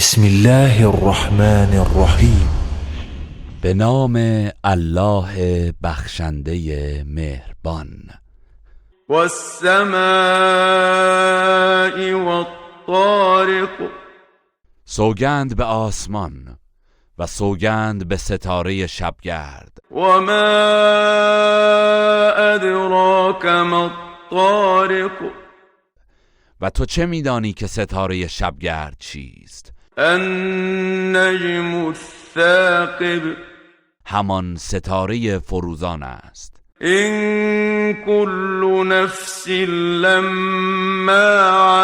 بسم الله الرحمن الرحیم. به نام الله بخشنده مهربان. والسماء والطارق. سوگند به آسمان و سوگند به ستاره شبگرد. وما ادراک ما الطارق. و تو چه میدانی که ستاره شبگرد چیست؟ النجم الثاقب. همان ستاره فروزان است. این كل نفس لما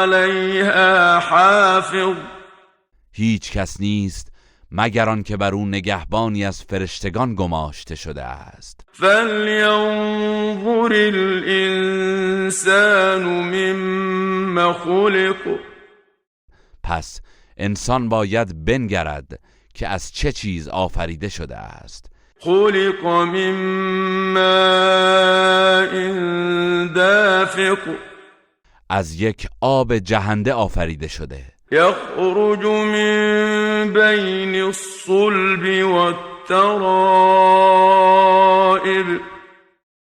علیها حافظ. هیچ کس نیست مگر آن که بر او نگهبانی از فرشتگان گماشته شده است. فلینظر الانسان مما خلق. پس انسان باید بنگرد که از چه چیز آفریده شده است. خلق من ماء دافق. از یک آب جهنده آفریده شده. یخرج من بین الصلب والترائب.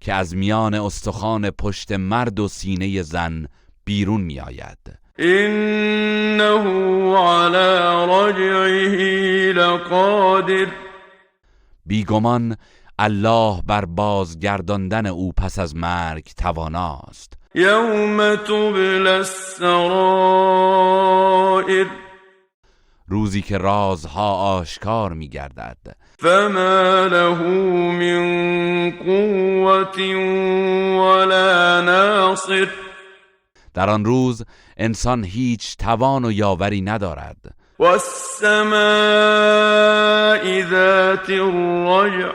که از میان استخوان پشت مرد و سینه زن بیرون می آید. انه علی رجعه لقادر. بیگمان الله بر بازگرداندن او پس از مرگ تواناست. یوم تبلی السرائر. روزی که رازها آشکار می گردد. فما له من قوة ولا ناصر. در آن روز انسان هیچ توان و یاوری ندارد. والسماء ذات الرجع.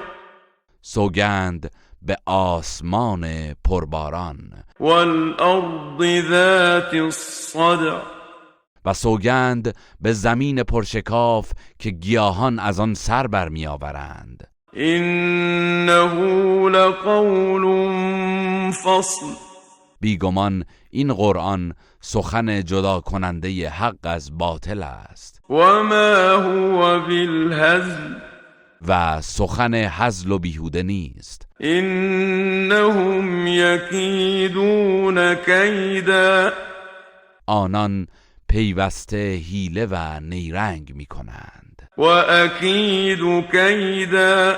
سوگند به آسمان پرباران. والارض ذات الصدع. و سوگند به زمین پرشکاف که گیاهان از آن سر برمی آورند. انه لقول فصل. بیگمان این قرآن سخن جدا کننده حق از باطل است. وما هو بالهزل. و سخن هزل و بیهوده نیست. انهم یکیدون کیدا. آنان پیوسته حیله و نیرنگ می کنند. و اکید کیدا.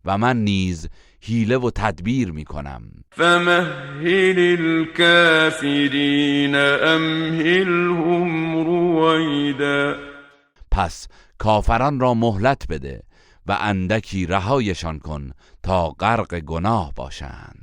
و من نیز حیله و تدبیر می کنم. فمهل الكافرین امهلهم رویدا. پس کافران را مهلت بده و اندکی رهایشان کن تا غرق گناه باشند.